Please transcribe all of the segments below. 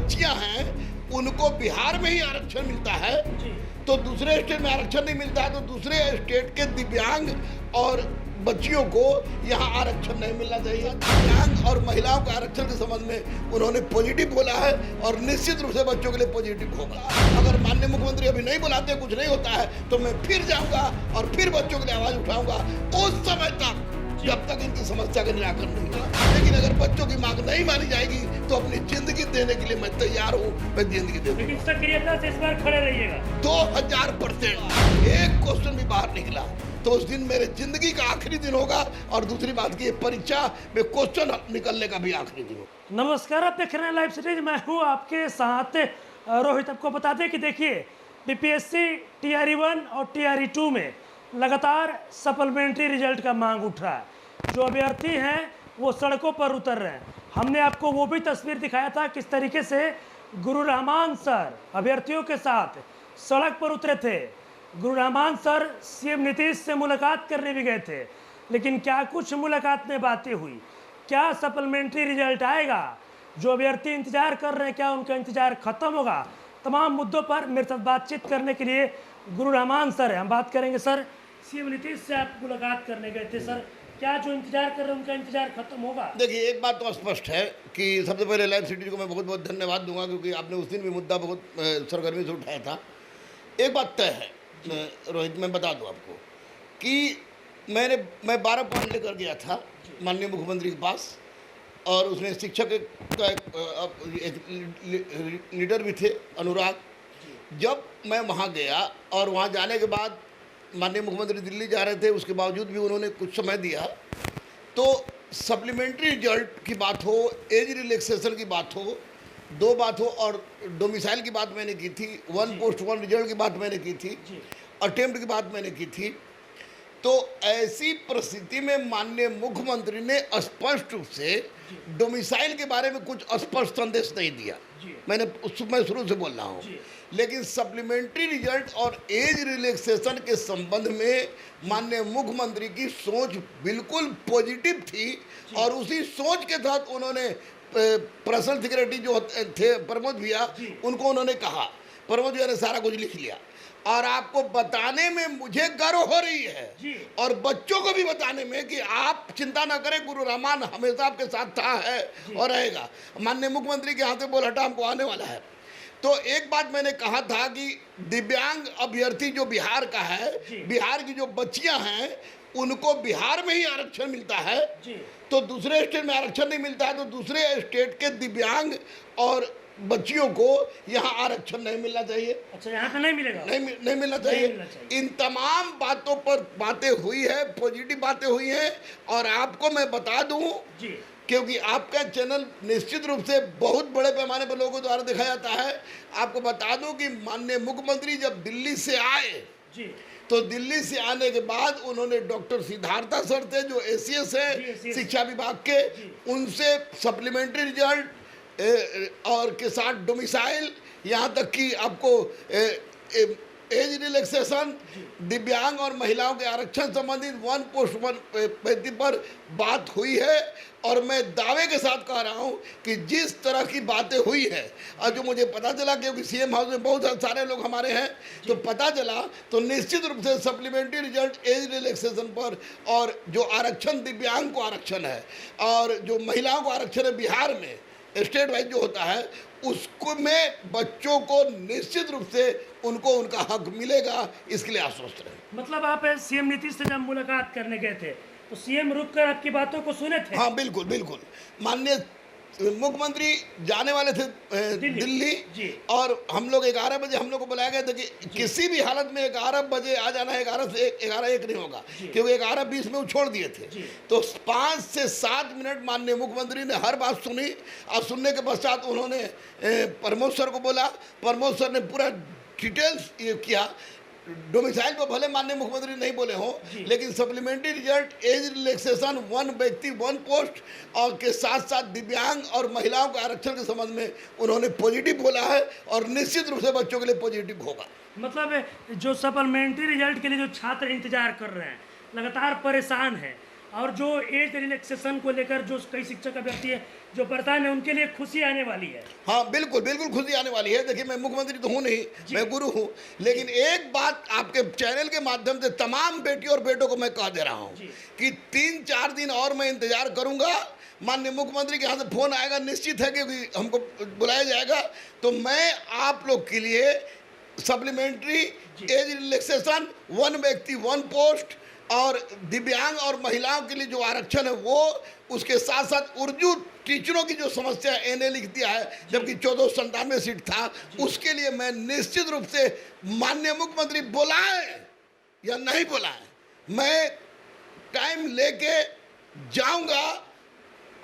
बच्चियां हैं उनको बिहार में ही आरक्षण मिलता है, तो दूसरे स्टेट में आरक्षण नहीं मिलता है, तो दूसरे स्टेट के दिव्यांग और बच्चियों को यहाँ आरक्षण नहीं मिलना चाहिए। दिव्यांग और महिलाओं के आरक्षण के संबंध में उन्होंने पॉजिटिव बोला है और निश्चित रूप से बच्चों के लिए पॉजिटिव होगा। अगर माननीय मुख्यमंत्री अभी नहीं बुलाते, कुछ नहीं होता है, तो मैं फिर जाऊंगा और फिर बच्चों के लिए आवाज उठाऊंगा उस समय तक जब तक इनकी समस्या का निराकरण नहीं होगा। लेकिन अगर बच्चों की मांग नहीं मानी जाएगी तो अपनी जिंदगी देने के लिए मैं तैयार हूँ, मैं जिंदगी दे दूंगा। सक्रियता से इस बार खड़े रहिएगा। 2000% एक क्वेश्चन भी बाहर निकला तो उस दिन मेरे जिंदगी का आखिरी दिन होगा, और दूसरी बात की परीक्षा में क्वेश्चन निकलने का भी आखिरी दिन होगा। नमस्कार, आप देख रहे हैं लाइव सीरीज, मैं हूँ आपके साथ रोहित। आपको बता दें कि देखिए बीपीएससी टीआरई 1 और टीआरई 2 में लगातार सप्लीमेंट्री रिजल्ट का मांग उठ रहा है। जो अभ्यर्थी हैं वो सड़कों पर उतर रहे हैं। हमने आपको वो भी तस्वीर दिखाया था किस तरीके से गुरु रहमान सर अभ्यर्थियों के साथ सड़क पर उतरे थे। गुरु रहमान सर सीएम नीतीश से मुलाकात करने भी गए थे, लेकिन क्या कुछ मुलाकात में बातें हुई? क्या सप्लीमेंट्री रिजल्ट आएगा? जो अभ्यर्थी इंतजार कर रहे हैं, क्या उनका इंतजार खत्म होगा? तमाम मुद्दों पर मेरे साथ बातचीत करने के लिए गुरु रहमान सर है। हम बात करेंगे। सर, सीएम नीतीश से आप मुलाकात करने गए थे, सर क्या जो इंतजार कर रहे हैं उनका इंतजार खत्म होगा? देखिए, एक बात तो स्पष्ट है कि सबसे पहले लाइव सिटी को मैं बहुत बहुत धन्यवाद दूंगा, क्योंकि आपने उस दिन भी मुद्दा बहुत सरगर्मी से उठाया था। एक बात तय है रोहित, मैं बता दूं आपको कि मैं 12 पॉइंट लेकर गया था माननीय मुख्यमंत्री के पास, और उसमें शिक्षक का एक लीडर भी थे, अनुराग। जब मैं वहाँ गया और वहाँ जाने के बाद माननीय मुख्यमंत्री दिल्ली जा रहे थे, उसके बावजूद भी उन्होंने कुछ समय दिया। तो सप्लीमेंट्री रिजल्ट की बात हो, एज रिलैक्सेशन की बात हो, दो बात हो, और डोमिसाइल की बात मैंने की थी, 1 पोस्ट 1 रिजल्ट की बात मैंने की थी, अटेम्प्ट की बात मैंने की थी। तो ऐसी परिस्थिति में माननीय मुख्यमंत्री ने स्पष्ट रूप से डोमिसाइल के बारे में कुछ स्पष्ट संदेश नहीं दिया। मैं शुरू से बोल रहा हूँ, लेकिन सप्लीमेंट्री रिजल्ट और एज रिलैक्सेशन के संबंध में माननीय मुख्यमंत्री की सोच बिल्कुल पॉजिटिव थी, और उसी सोच के तहत उन्होंने पर्सनल सेक्रेटरी जो थे प्रमोद भैया, उनको उन्होंने कहा। प्रमोद भैया ने सारा कुछ लिख लिया, और आपको बताने में मुझे गर्व हो रही है, और बच्चों को भी बताने में कि आप चिंता न करें, गुरु रहमान हमेशा आपके साथ था, है और रहेगा। माननीय मुख्यमंत्री के हाथ से बोल हटा हमको आने वाला है। तो एक बात मैंने कहा था कि दिव्यांग अभ्यर्थी जो बिहार का है, बिहार की जो बच्चियां हैं उनको बिहार में ही आरक्षण मिलता है, तो दूसरे स्टेट में आरक्षण नहीं मिलता है, तो दूसरे स्टेट के दिव्यांग और बच्चियों को यहाँ आरक्षण नहीं मिलना चाहिए। अच्छा, यहाँ पे नहीं मिलेगा? नहीं मिलना चाहिए। इन तमाम बातों पर बातें हुई है, पॉजिटिव बातें हुई हैं, और आपको मैं बता दूं, क्योंकि आपका चैनल निश्चित रूप से बहुत बड़े पैमाने पर लोगों द्वारा देखा जाता है। आपको बता दूं कि माननीय मुख्यमंत्री जब दिल्ली से आए, तो दिल्ली से आने के बाद उन्होंने डॉक्टर सिद्धार्था सर थे जो एसीएस है शिक्षा विभाग के, उनसे सप्लीमेंट्री रिजल्ट और के साथ डोमिसाइल, यहाँ तक कि आपको एज रिलैक्सेशन, दिव्यांग और महिलाओं के आरक्षण संबंधित 1 पोस्ट 1 पर बात हुई है। और मैं दावे के साथ कह रहा हूँ कि जिस तरह की बातें हुई है, और जो मुझे पता चला, क्योंकि सीएम हाउस में बहुत सारे लोग हमारे हैं, तो पता चला, तो निश्चित रूप से सप्लीमेंट्री रिजल्ट, एज रिलैक्सेशन पर, और जो आरक्षण दिव्यांग को आरक्षण है और जो महिलाओं को आरक्षण है बिहार में स्टेट वाइज जो होता है, उसको में बच्चों को निश्चित रूप से उनको उनका हक मिलेगा, इसके लिए आश्वस्त रहे। मतलब आप सीएम नीतीश से जब मुलाकात करने गए थे तो सीएम रुक कर आपकी बातों को सुने थे? हाँ, बिल्कुल बिल्कुल। माननीय मुख्यमंत्री जाने वाले थे दिल्ली, और हम लोग 11 बजे हम लोग को बुलाया गया था कि किसी भी हालत में 11 बजे आ जाना है। 11 से 11:01 नहीं होगा, क्योंकि 11:20 में वो छोड़ दिए थे। तो 5 से 7 मिनट माननीय मुख्यमंत्री ने हर बात सुनी, और सुनने के पश्चात उन्होंने प्रमोद सर को बोला। प्रमोद सर ने पूरा डिटेल्स ये किया। डोमिसाइल पर भले माननीय मुख्यमंत्री नहीं बोले हों, लेकिन सप्लीमेंट्री रिजल्ट, एज रिलैक्सेशन, 1 व्यक्ति 1 पोस्ट, और के साथ साथ दिव्यांग और महिलाओं के आरक्षण के संबंध में उन्होंने पॉजिटिव बोला है, और निश्चित रूप से बच्चों के लिए पॉजिटिव होगा। मतलब जो सप्लीमेंट्री रिजल्ट के लिए जो छात्र इंतजार कर रहे हैं, लगातार परेशान हैं, और जो एज रिलैक्सेशन को लेकर जो कई शिक्षक अभ्यर्थी है जो परेशान है उनके लिए खुशी आने वाली है। हाँ बिल्कुल बिल्कुल खुशी आने वाली है। देखिए मैं मुख्यमंत्री तो हूँ नहीं, मैं गुरु हूँ, लेकिन एक बात आपके चैनल के माध्यम से तमाम बेटी और बेटों को मैं कह दे रहा हूँ कि 3-4 दिन और मैं इंतजार करूंगा। माननीय मुख्यमंत्री के यहाँ से फोन आएगा, निश्चित है कि हमको बुलाया जाएगा, तो मैं आप लोग के लिए सप्लीमेंट्री एज रिलैक्सेशन, 1 व्यक्ति 1 पोस्ट, और दिव्यांग और महिलाओं के लिए जो आरक्षण है वो, उसके साथ साथ उर्दू टीचरों की जो समस्या एनए लिख दिया है, जबकि 1497 सीट था, उसके लिए मैं निश्चित रूप से माननीय मुख्यमंत्री बुलाएं या नहीं बुलाएं, मैं टाइम लेके जाऊंगा,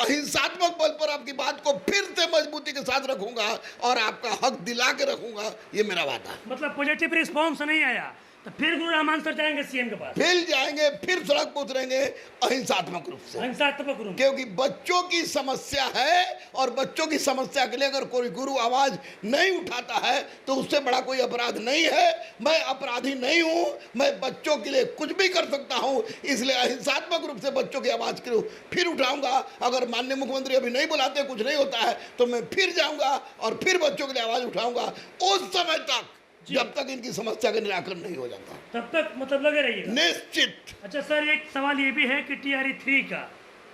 अहिंसात्मक बल पर आपकी बात को फिर से मजबूती के साथ रखूंगा और आपका हक दिला के रखूंगा, ये मेरा वादा है। मतलब पॉजिटिव रिस्पॉन्स नहीं आया तो फिर गुरु रामान सर जाएंगे सीएम के पास, फिर जाएंगे, फिर सड़क पर उतरेंगे अहिंसात्मक रूप से, अहिंसात्मक रूप, क्योंकि बच्चों की समस्या है और बच्चों की समस्या के लिए अगर कोई गुरु आवाज नहीं उठाता है तो उससे बड़ा कोई अपराध नहीं है। मैं अपराधी नहीं हूं, मैं बच्चों के लिए कुछ भी कर सकता हूं, इसलिए अहिंसात्मक रूप से बच्चों की आवाज को फिर उठाऊंगा। अगर माननीय मुख्यमंत्री अभी नहीं बुलाते, कुछ नहीं होता है, तो मैं फिर जाऊंगा और फिर बच्चों के लिए आवाज उठाऊंगा, उस समय तक जब तक इनकी समस्या का निराकरण नहीं हो जाता, तब तक मतलब लगे रहिएगा निश्चित। अच्छा सर, एक सवाल ये भी है कि TRE 3 का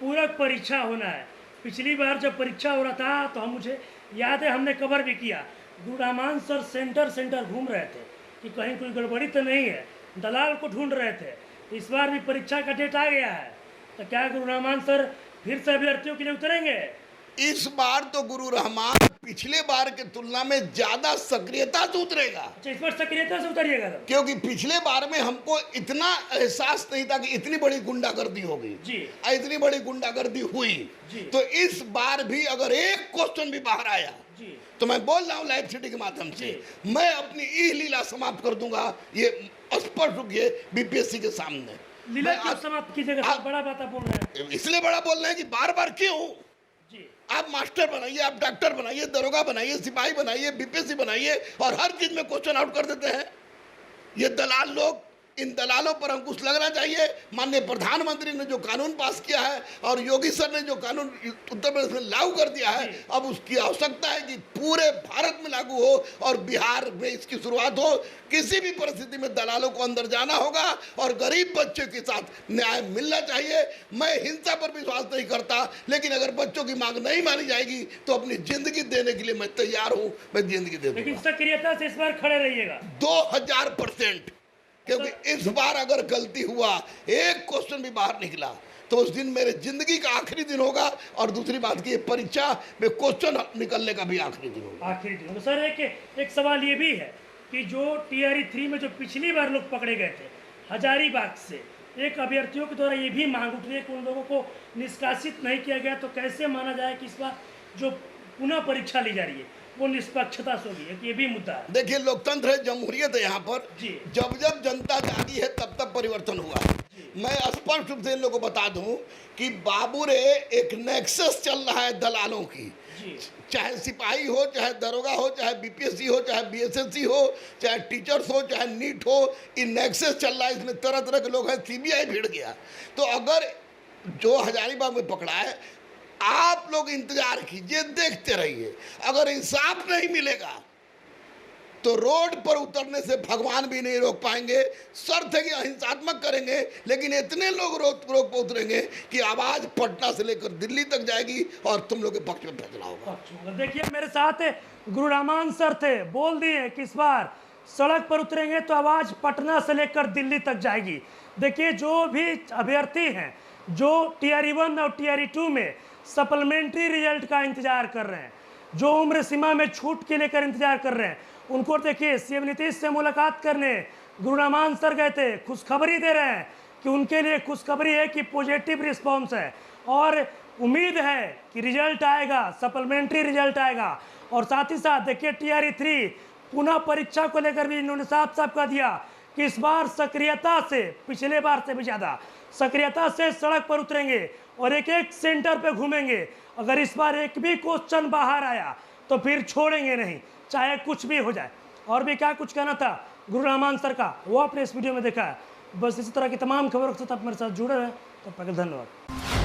पूरक परीक्षा होना है। पिछली बार जब परीक्षा हो रहा था तो मुझे याद है हमने कवर भी किया, गुरु रामान सर सेंटर घूम रहे थे कि कहीं कोई गड़बड़ी तो नहीं है, दलाल को ढूंढ रहे थे। इस बार भी परीक्षा का डेट आ गया है, तो क्या गुरु रामान सर फिर से अभ्यर्थियों के लिए उतरेंगे? इस बार तो गुरु रहमान पिछले बार की तुलना में ज्यादा सक्रियता से उतरेगा। अच्छा, इस बार सक्रियता से उतरिएगा तब? क्योंकि पिछले बार में हमको इतना एहसास नहीं था कि इतनी बड़ी गुंडागर्दी होगी जी, इतनी बड़ी गुंडागर्दी हुई जी। तो इस बार भी अगर एक क्वेश्चन भी बाहर आया जी, तो मैं बोल रहा हूँ लाइव सिटी के माध्यम से मैं अपनी ई लीला समाप्त कर दूंगा। ये स्पष्ट रुकिए बीपीएससी के सामने लीला क्यों समाप्त कीजिएगा? बड़ा बात आप बोल रहे हैं। इसलिए बड़ा बोल रहे हैं कि बार बार क्यों जी, आप मास्टर बनाइए, आप डॉक्टर बनाइए, दरोगा बनाइए, सिपाही बनाइए, बीपीएससी बनाइए और हर चीज में क्वेश्चन आउट कर देते हैं। ये दलाल लोग, इन दलालों पर अंकुश लगना चाहिए। माननीय प्रधानमंत्री ने जो कानून पास किया है और योगी सर ने जो कानून उत्तर प्रदेश में लागू कर दिया है, अब उसकी आवश्यकता है कि पूरे भारत में लागू हो और बिहार में इसकी शुरुआत हो। किसी भी परिस्थिति में दलालों को अंदर जाना होगा और गरीब बच्चे के साथ न्याय मिलना चाहिए। मैं हिंसा पर विश्वास नहीं करता, लेकिन अगर बच्चों की मांग नहीं मानी जाएगी तो अपनी जिंदगी देने के लिए मैं तैयार हूं, मैं जिंदगी दे दूंगा। लेकिन सक्रियता से इस बार खड़े रहिएगा 2000%, क्योंकि इस बार अगर गलती हुआ, एक क्वेश्चन भी बाहर निकला, तो उस दिन मेरे जिंदगी का आखिरी दिन होगा। और दूसरी बात की परीक्षा में क्वेश्चन निकलने का भी आखिरी दिन होगा, आखिरी दिन। तो सर एक सवाल ये भी है कि जो TRE 3 में जो पिछली बार लोग पकड़े गए थे हजारीबाग से, एक अभ्यर्थियों के द्वारा ये भी मांग उठ रही है कि उन लोगों को निष्कासित नहीं किया गया, तो कैसे माना जाए कि इस बार जो पुनः परीक्षा ली जा रही है वो निष्पक्षता से होगी? ये भी मुद्दा है। देखिए लोकतंत्र है, जमहूरियत है, यहाँ पर जी, जब जब जनता जागी है तब तब परिवर्तन हुआ है। मैं स्पष्ट रूप से इन लोगों को बता दूं कि बाबूरे एक नेक्सस चल रहा है दलालों की, जी, चाहे सिपाही हो, चाहे दरोगा हो, चाहे बीपीएससी हो, चाहे बीएसएससी हो, चाहे टीचर्स हो, चाहे नीट हो, ये नेक्सस चल रहा है। इसमें तरह तरह के लोग हैं, सीबीआई भिड़ गया। तो अगर जो हजारीबाग में पकड़ा है, आप लोग इंतजार कीजिए, देखते रहिए। अगर इंसाफ नहीं मिलेगा तो रोड पर उतरने से भगवान भी नहीं रोक पाएंगे। शर्त है कि अहिंसात्मक करेंगे, लेकिन इतने लोग रोड पर उतरेंगे कि आवाज पटना से लेकर दिल्ली तक जाएगी और तुम लोग के पक्ष में फैसला होगा। देखिए मेरे साथ गुरु रामान सर थे, बोल दिए कि इस बार सड़क पर उतरेंगे तो आवाज पटना से लेकर दिल्ली तक जाएगी। देखिए जो भी अभ्यर्थी हैं जो TRE 1 और TRE 2 में सप्लीमेंट्री रिजल्ट का इंतजार कर रहे हैं, जो उम्र सीमा में छूट के लेकर इंतजार कर रहे हैं, उनको देखिए CM नीतीश से मुलाकात करने गुरु रामान सर गए थे, खुशखबरी दे रहे हैं कि उनके लिए खुशखबरी है कि पॉजिटिव रिस्पॉन्स है और उम्मीद है कि रिजल्ट आएगा, सप्लीमेंट्री रिजल्ट आएगा। और साथ ही साथ देखिए TRE 3 पुनः परीक्षा को लेकर भी इन्होंने साफ साफ कह दिया कि इस बार सक्रियता से, पिछले बार से भी ज़्यादा सक्रियता से सड़क पर उतरेंगे और एक एक सेंटर पे घूमेंगे। अगर इस बार एक भी क्वेश्चन बाहर आया तो फिर छोड़ेंगे नहीं, चाहे कुछ भी हो जाए। और भी क्या कुछ कहना था गुरु रामान सर का, वो आपने इस वीडियो में देखा है। बस इसी तरह की तमाम खबरों के साथ आप मेरे साथ जुड़े रहें। तब तक धन्यवाद।